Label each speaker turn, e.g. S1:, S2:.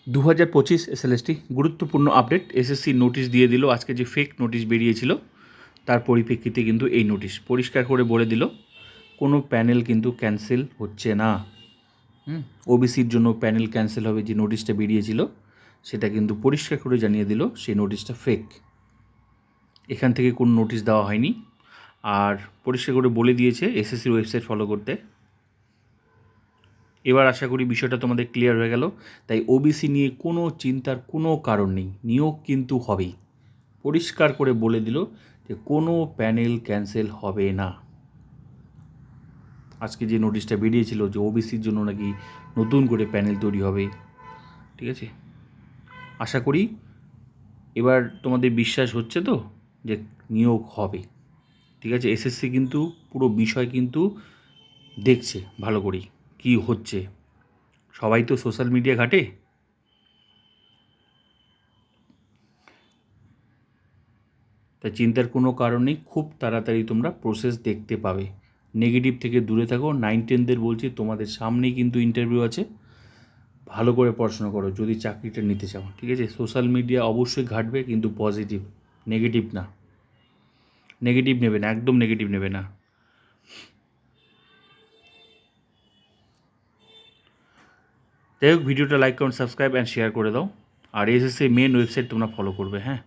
S1: 2025 SLST গুরুত্বপূর্ণ update. SSC notice দিয়ে দিল। আজকে যে ফেক নোটিশ বেরিয়েছিল তার পরিপ্রেক্ষিতে কিন্তু এই নোটিশ পরিষ্কার করে বলে দিল কোনো প্যানেল কিন্তু ক্যান্সেল হচ্ছে না। ওবিসির জন্য প্যানেল ক্যান্সেল হবে যে নোটিশটা বেরিয়েছিল সেটা কিন্তু পরিষ্কার করে জানিয়ে দিল সেই নোটিশটা ফেক। এখান থেকে কোনো নোটিশ দেওয়া হয়নি, আর পরিষ্কার করে বলে দিয়েছে এসএসসির ওয়েবসাইট ফলো করতে। এবার আশা করি বিষয়টা তোমাদের ক্লিয়ার হয়ে গেল। তাই ওবিসি নিয়ে কোনো চিন্তার কোনো কারণ নেই, নিয়োগ কিন্তু হবেই। পরিষ্কার করে বলে দিল যে কোনো প্যানেল ক্যান্সেল হবে না। আজকে যে নোটিশটা বেরিয়েছিল যে ওবিসির জন্য নাকি নতুন করে প্যানেল তৈরি হবে, ঠিক আছে, আশা করি এবার তোমাদের বিশ্বাস হচ্ছে তো যে নিয়োগ হবে। ঠিক আছে, এসএসসি কিন্তু পুরো বিষয় কিন্তু দেখছে ভালো করেই কী হচ্ছে। সবাই তো সোশ্যাল মিডিয়া ঘাটে, তাই চিন্তার কোনো কারণ নেই। খুব তাড়াতাড়ি তোমরা প্রসেস দেখতে পাবে। নেগেটিভ থেকে দূরে থাকো। 9-10দের বলছি তোমাদের সামনেই কিন্তু ইন্টারভিউ আছে। ভালো করে পড়াশোনা করো যদি চাকরিটা নিতে চাও। ঠিক আছে, সোশ্যাল মিডিয়া অবশ্যই ঘাটবে, কিন্তু পজিটিভ, নেগেটিভ না। নেগেটিভ নেবে না, একদম নেগেটিভ নেবে না। যাই হোক, ভিডিওটা like, comment, subscribe and share করে দাও। আর এসএসসি মেন ওয়েবসাইট তোমরা ফলো করবে। হ্যাঁ।